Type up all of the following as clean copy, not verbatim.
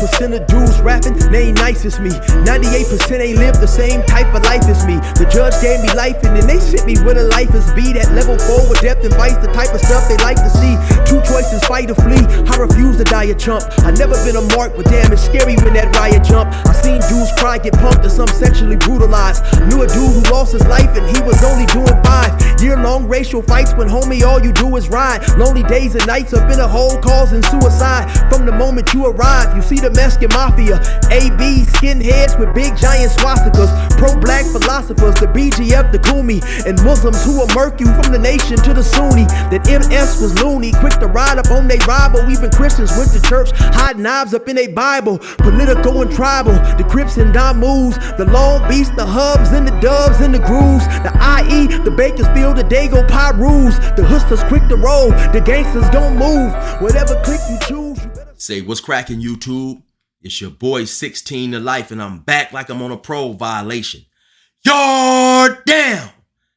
1% of dudes rapping, they ain't nice as me. 98% ain't live the same type of life as me. The judge gave me life and then they sent me where the life is be. That level 4 with depth and vice, the type of stuff they like to see. Two choices, fight or flee. I refuse to die a chump. I never been a mark, but damn, it's scary when that riot jump. I seen dudes cry, get punked, and some sexually brutalized. Knew a dude who lost his life and he was only doing 5 year-long racial fights when homie all you do is ride. Lonely days and nights up in a hole causing suicide. From the moment you arrive, you see the Mexican mafia, AB skinheads with big giant swastikas, pro-black philosophers, the BGF, the Kumi, and Muslims who will murk you from the nation to the Sunni. That MS was loony, quick to ride up on they rival. Even Christians went to church, hide knives up in a Bible. Political and tribal, the Crips and Damus, the Long Beach, the Hubs and the Dubs and the Grooves, the IE, the Bakersfield, the Dago Pyrus, the hustlers quick to roll, the gangsters don't move. Whatever click you choose. Say, what's cracking, YouTube? It's your boy 16 to life, and I'm back like I'm on a parole violation. Yard down!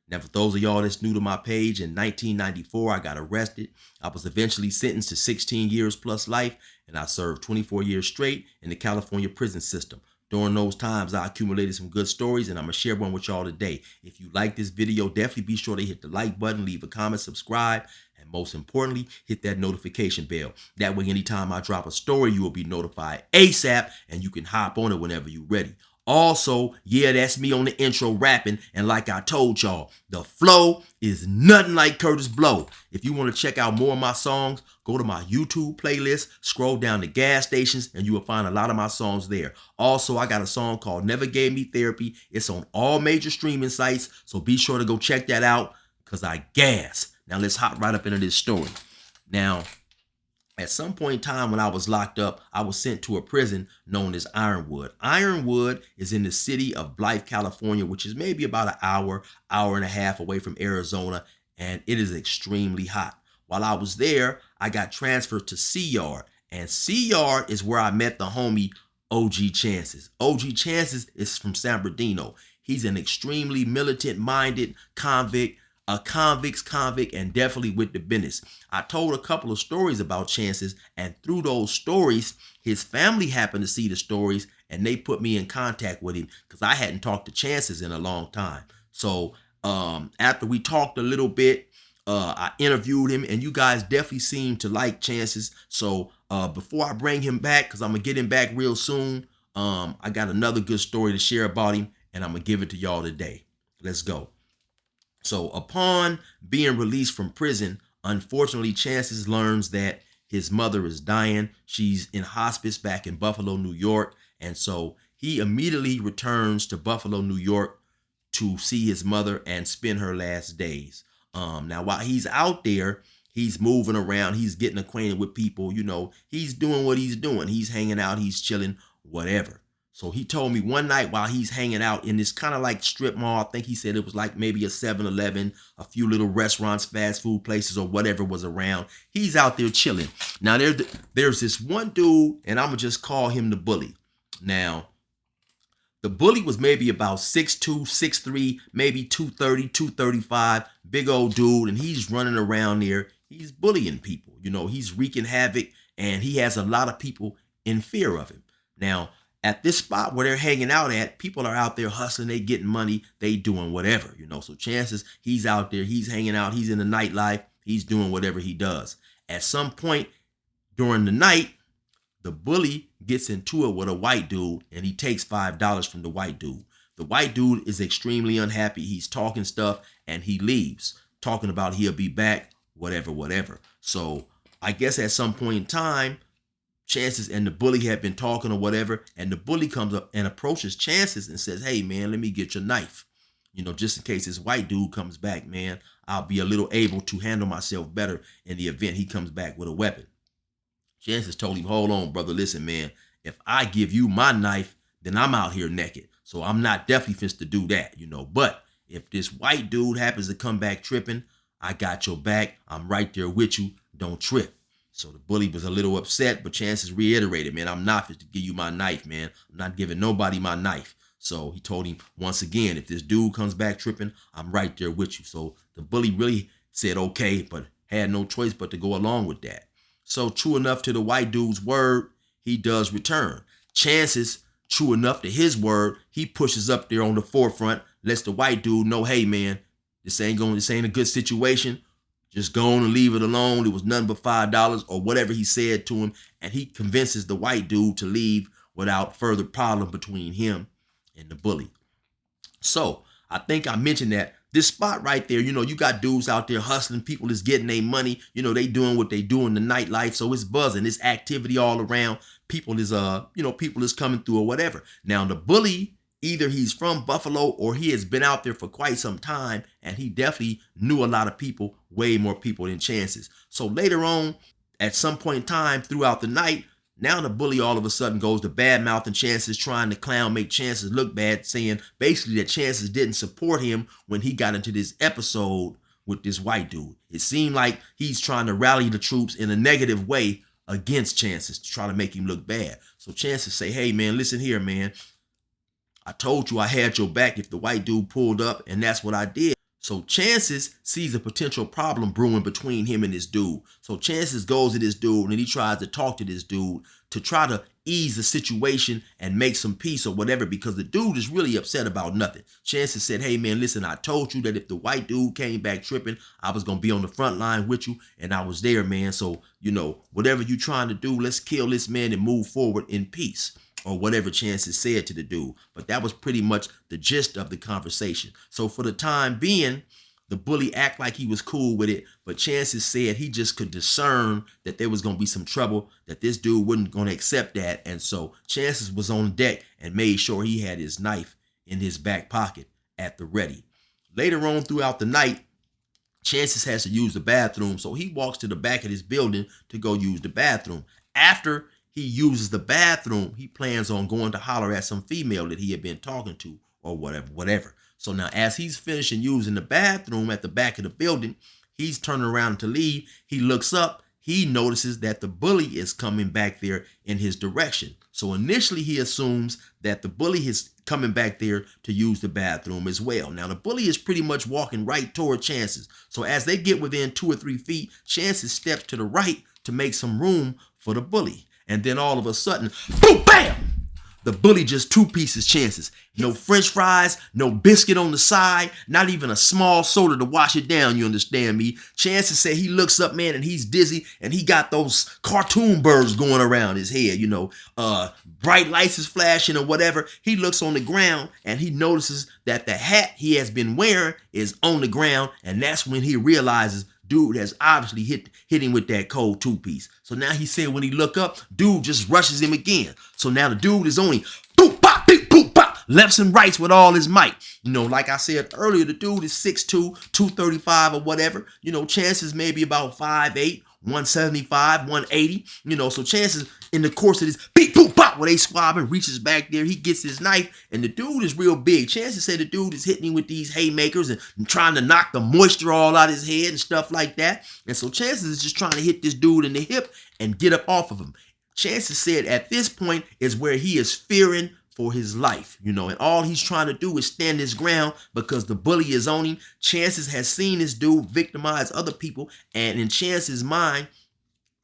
Now, for those of y'all that's new to my page, in 1994, I got arrested. I was eventually sentenced to 16 years plus life, and I served 24 years straight in the California prison system. During those times, I accumulated some good stories, and I'm going to share one with y'all today. If you like this video, definitely be sure to hit the like button, leave a comment, subscribe, and most importantly, hit that notification bell. That way, anytime I drop a story, you will be notified ASAP, and you can hop on it whenever you're ready. Also, yeah, that's me on the intro rapping, and like I told y'all, the flow is nothing like Curtis Blow. If you want to check out more of my songs, go to my YouTube playlist, scroll down to gas stations, and you will find a lot of my songs there. Also, I got a song called Never Gave Me Therapy. It's on all major streaming sites, so be sure to go check that out, because I gas. Now, let's hop right up into this story. Now, at some point in time when I was locked up, I was sent to a prison known as Ironwood. Ironwood is in the city of Blythe, California, which is maybe about an hour and a half away from Arizona, and it is extremely hot. While I was there, I got transferred to C Yard, and C Yard is where I met the homie OG Chances. OG Chances is from San Bernardino. He's an extremely militant-minded convict, a convict's convict, and definitely with the business. I told a couple of stories about Chances, and through those stories, his family happened to see the stories, and they put me in contact with him because I hadn't talked to Chances in a long time. So after we talked a little bit, I interviewed him, and you guys definitely seem to like Chances. So before I bring him back, because I'm going to get him back real soon, I got another good story to share about him, and I'm going to give it to y'all today. Let's go. So upon being released from prison, unfortunately, Chances learns that his mother is dying. She's in hospice back in Buffalo, New York. And so he immediately returns to Buffalo, New York to see his mother and spend her last days. Now, while he's out there, he's moving around. He's getting acquainted with people. You know, he's doing what he's doing. He's hanging out. He's chilling, whatever. So he told me one night while he's hanging out in this kind of like strip mall, I think he said it was like maybe a 7-Eleven, a few little restaurants, fast food places, or whatever was around. He's out there chilling. Now there's this one dude, and I'm going to just call him the bully. Now, the bully was maybe about 6'2", 6'3", maybe 230, 235, big old dude, and he's running around there. He's bullying people. You know, he's wreaking havoc, and he has a lot of people in fear of him. Now, at this spot where they're hanging out at, people are out there hustling, they getting money, they doing whatever, you know. So Chances, he's out there, he's hanging out, he's in the nightlife, he's doing whatever he does. At some point during the night, the bully gets into it with a white dude, and he takes $5 from the white dude. The white dude is extremely unhappy. He's talking stuff, and he leaves, talking about he'll be back, whatever. So I guess at some point in time, Chances and the bully had been talking or whatever, and the bully comes up and approaches Chances and says, "Hey, man, let me get your knife. You know, just in case this white dude comes back, man, I'll be a little able to handle myself better in the event he comes back with a weapon." Chances told him, "Hold on, brother. Listen, man, if I give you my knife, then I'm out here naked. So I'm not definitely finna to do that, you know. But if this white dude happens to come back tripping, I got your back. I'm right there with you. Don't trip." So the bully was a little upset, but Chances reiterated, "Man, I'm not fit to give you my knife, man. I'm not giving nobody my knife." So he told him once again, if this dude comes back tripping, I'm right there with you. So the bully really said okay, but had no choice but to go along with that. So true enough to the white dude's word, he does return. Chances, true enough to his word, he pushes up there on the forefront, lets the white dude know, hey man, this ain't a good situation. Just go on and leave it alone. It was nothing but $5 or whatever he said to him. And he convinces the white dude to leave without further problem between him and the bully. So I think I mentioned that this spot right there, you got dudes out there hustling. People is getting their money. They doing what they do in the nightlife. So it's buzzing. It's activity all around. People is, people is coming through or whatever. Now the bully, either he's from Buffalo or he has been out there for quite some time, and he definitely knew a lot of people, way more people than Chances. So later on, at some point in time throughout the night, now the bully all of a sudden goes to bad-mouthing Chances, trying to clown, make Chances look bad, saying basically that Chances didn't support him when he got into this episode with this white dude. It seemed like he's trying to rally the troops in a negative way against Chances to try to make him look bad. So Chances say, hey man, listen here, man. I told you I had your back if the white dude pulled up, and that's what I did. So Chances sees a potential problem brewing between him and this dude. So Chances goes to this dude and he tries to talk to this dude to try to ease the situation and make some peace or whatever, because the dude is really upset about nothing. Chances said, hey man, listen, I told you that if the white dude came back tripping, I was going to be on the front line with you, and I was there, man. So, whatever you trying to do, let's kill this man and move forward in peace, or whatever Chances said to the dude. But that was pretty much the gist of the conversation. So for the time being, the bully act like he was cool with it, but Chances said he just could discern that there was going to be some trouble, that this dude wasn't going to accept that. And so Chances was on deck and made sure he had his knife in his back pocket at the ready. Later on throughout the night, Chances has to use the bathroom, so he walks to the back of this building to go use the bathroom. After he uses the bathroom, he plans on going to holler at some female that he had been talking to or whatever. So now as he's finishing using the bathroom at the back of the building, he's turning around to leave. He looks up. He notices that the bully is coming back there in his direction. So initially he assumes that the bully is coming back there to use the bathroom as well. Now the bully is pretty much walking right toward Chances. So as they get within 2 or 3 feet, Chances steps to the right to make some room for the bully. And then all of a sudden, boom, bam! The bully just two-pieces Chances. No french fries, no biscuit on the side, not even a small soda to wash it down, you understand me? Chances said he looks up, man, and he's dizzy, and he got those cartoon birds going around his head, bright lights is flashing or whatever. He looks on the ground, and he notices that the hat he has been wearing is on the ground, and that's when he realizes dude has obviously hit him with that cold two-piece. So now he said when he look up, dude just rushes him again. So now the dude is only boop, pop, beep, boop, pop, lefts and rights with all his might. Like I said earlier, the dude is 6'2", 235 or whatever. Chances maybe about 5'8", 175, 180. So Chances in the course of this beep, boop, pop, where they squabbing, reaches back there, he gets his knife, and the dude is real big. Chances said the dude is hitting him with these haymakers and trying to knock the moisture all out his head and stuff like that. And so Chances is just trying to hit this dude in the hip and get up off of him. Chances said at this point is where he is fearing for his life, and all he's trying to do is stand his ground because the bully is on him. Chances has seen this dude victimize other people, and in Chances' mind,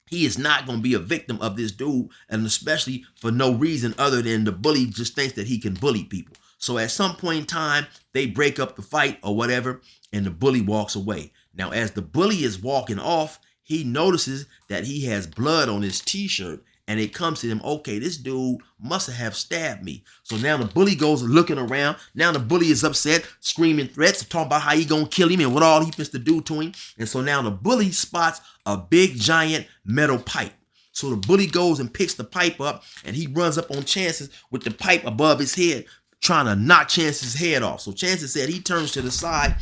he is not going to be a victim of this dude, and especially for no reason other than the bully just thinks that he can bully people. So at some point in time, they break up the fight or whatever, and the bully walks away. Now, as the bully is walking off, he notices that he has blood on his t-shirt, and it comes to him, okay, this dude must have stabbed me. So now the bully goes looking around. Now the bully is upset, screaming threats, talking about how he gonna kill him and what all he wants to do to him. And so now the bully spots a big giant metal pipe. So the bully goes and picks the pipe up, and he runs up on Chances with the pipe above his head, trying to knock Chances' head off. So Chances said he turns to the side,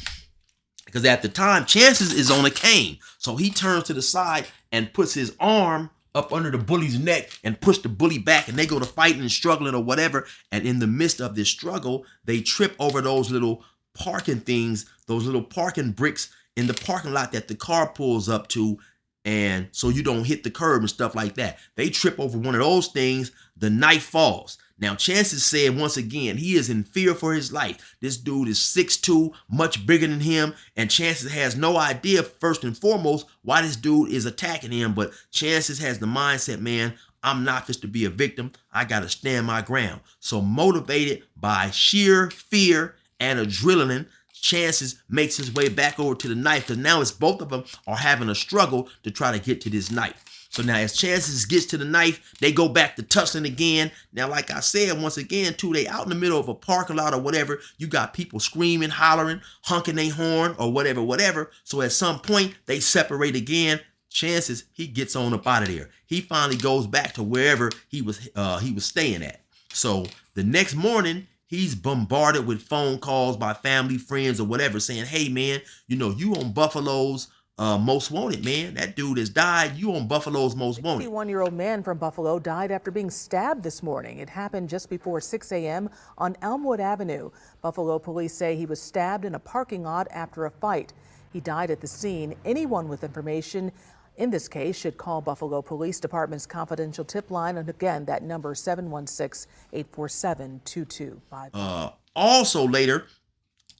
because at the time, Chances is on a cane. So he turns to the side and puts his arm up under the bully's neck and push the bully back, and they go to fighting and struggling or whatever. And in the midst of this struggle, they trip over those little parking things, those little parking bricks in the parking lot that the car pulls up to, and so you don't hit the curb and stuff like that. They trip over one of those things, the knife falls. Now, Chances said once again, he is in fear for his life. This dude is 6'2", much bigger than him, and Chances has no idea, first and foremost, why this dude is attacking him. But Chances has the mindset, man, I'm not just to be a victim. I got to stand my ground. So motivated by sheer fear and adrenaline, Chances makes his way back over to the knife because now it's both of them are having a struggle to try to get to this knife. So now as Chances gets to the knife, they go back to tussling again. Now, like I said, once again, too, they out in the middle of a parking lot or whatever. You got people screaming, hollering, honking their horn or whatever. So at some point, they separate again. Chances, he gets on up out of there. He finally goes back to wherever he was staying at. So the next morning, he's bombarded with phone calls by family, friends, or whatever saying, hey, man, you on Buffalo's Most Wanted, man. That dude has died. You on Buffalo's Most Wanted. 51-year-old man from Buffalo died after being stabbed this morning. It happened just before 6 a.m. on Elmwood Avenue. Buffalo police say he was stabbed in a parking lot after a fight. He died at the scene. Anyone with information in this case should call Buffalo Police Department's confidential tip line. And again, that number 716-847-2255. Also later,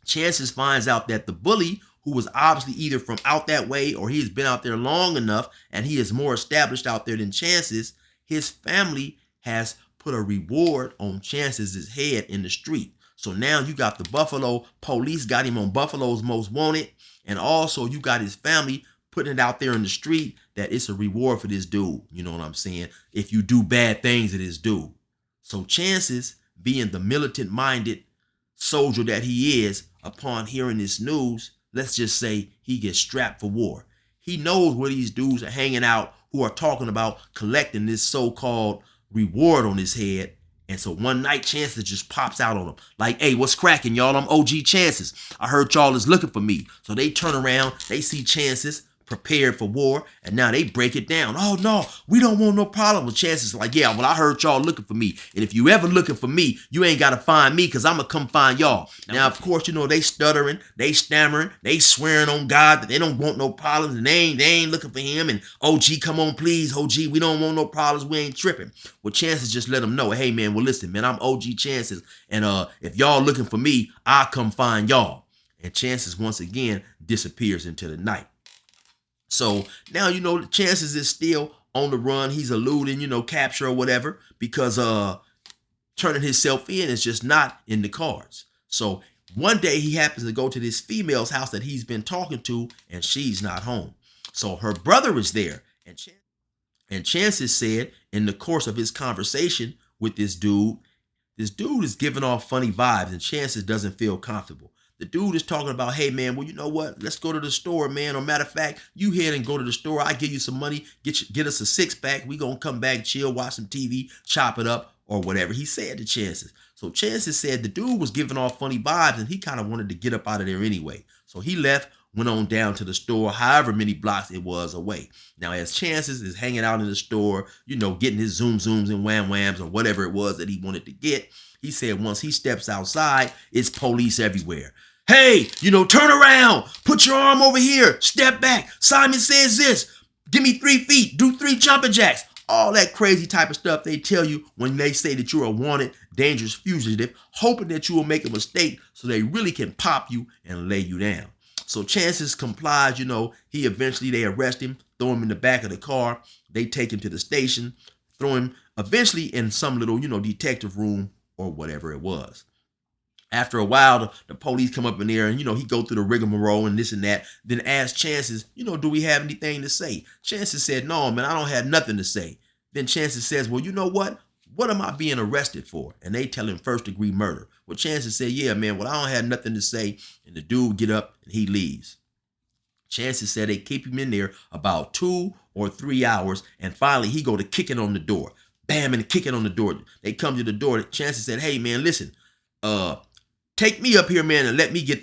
Chances finds out that the bully, who was obviously either from out that way or he has been out there long enough and he is more established out there than Chances, his family has put a reward on Chances' head in the street. So now you got the Buffalo police got him on Buffalo's Most Wanted, and also you got his family putting it out there in the street that it's a reward for this dude. You know what I'm saying? If you do bad things to this dude. So Chances, being the militant-minded soldier that he is, upon hearing this news, let's just say he gets strapped for war. He knows where these dudes are hanging out who are talking about collecting this so-called reward on his head. And so one night, Chances just pops out on him. Like, hey, what's cracking, y'all? I'm OG Chances. I heard y'all is looking for me. So they turn around, they see Chances prepared for war, and now they break it down. Oh, no, we don't want no problem with Chances. Like, yeah, well, I heard y'all looking for me. And if you ever looking for me, you ain't got to find me because I'm going to come find y'all. Now, of course, they stuttering, they stammering, they swearing on God that they don't want no problems, and they ain't looking for him. And OG, come on, please, OG, we don't want no problems. We ain't tripping. Well, Chances just let them know, hey, man, well, listen, man, I'm OG Chances. And if y'all looking for me, I'll come find y'all. And Chances once again disappears into the night. So now, Chances is still on the run. He's eluding, capture or whatever, because turning himself in is just not in the cards. So one day he happens to go to this female's house that he's been talking to, and she's not home. So her brother is there. And Chances said in the course of his conversation with this dude is giving off funny vibes, and Chances doesn't feel comfortable. The dude is talking about, hey, man, well, you know what? Let's go to the store, man. Or matter of fact, you head and go to the store. I give you some money. Get us a six-pack. We going to come back, chill, watch some TV, chop it up, or whatever. He said to Chances. So Chances said the dude was giving off funny vibes, and he kind of wanted to get up out of there anyway. So he left, went on down to the store, however many blocks it was away. Now, as Chances is hanging out in the store, getting his zooms and whams or whatever it was that he wanted to get, he said once he steps outside, it's police everywhere. Hey, turn around, put your arm over here, step back. Simon says this, give me 3 feet, do 3 jumping jacks. All that crazy type of stuff they tell you when they say that you're a wanted, dangerous fugitive, hoping that you will make a mistake so they really can pop you and lay you down. So Chances complies, they arrest him, throw him in the back of the car. They take him to the station, throw him eventually in some little, detective room or whatever it was. After a while, the police come up in there and, he go through the rigmarole and this and that. Then ask Chances, do we have anything to say? Chances said, no, man, I don't have nothing to say. Then Chances says, well, you know what? What am I being arrested for? And they tell him first-degree murder. Well, Chances said, yeah, man, well, I don't have nothing to say. And the dude get up and he leaves. Chances said they keep him in there about 2 or 3 hours. And finally, he go to kicking on the door. Bam, and kicking on the door. They come to the door. Chances said, hey, man, listen, take me up here, man, and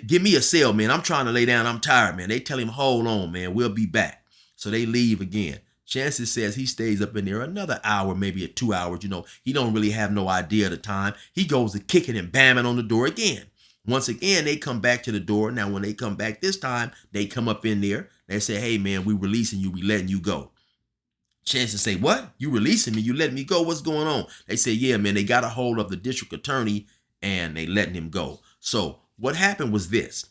give me a cell, man. I'm trying to lay down. I'm tired, man. They tell him, hold on, man. We'll be back. So they leave again. Chances says he stays up in there another hour, maybe 2 hours. He don't really have no idea of the time. He goes to kicking and bamming on the door again. Once again, they come back to the door. Now, when they come back this time, they come up in there. They say, hey, man, we releasing you. We letting you go. Chances say, what? You releasing me? You letting me go? What's going on? They say, yeah, man, they got a hold of the district attorney and they letting him go. So what happened was this.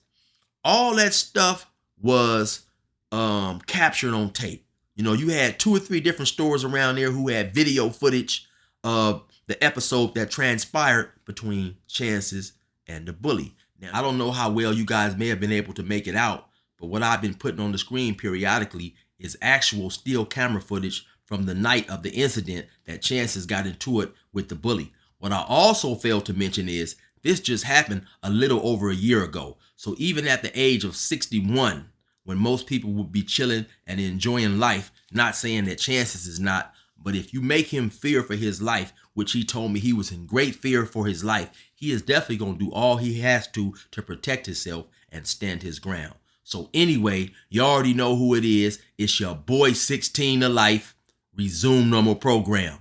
All that stuff was captured on tape. You know, you had 2 or 3 different stores around there who had video footage of the episode that transpired between Chances and the bully. Now, I don't know how well you guys may have been able to make it out, but what I've been putting on the screen periodically is actual still camera footage from the night of the incident that Chances got into it with the bully. What I also failed to mention is this just happened a little over a year ago. So even at the age of 61, when most people would be chilling and enjoying life, not saying that Chances is not, but if you make him fear for his life, which he told me he was in great fear for his life, he is definitely going to do all he has to protect himself and stand his ground. So anyway, you already know who it is. It's your boy 16 to life. Resume normal program.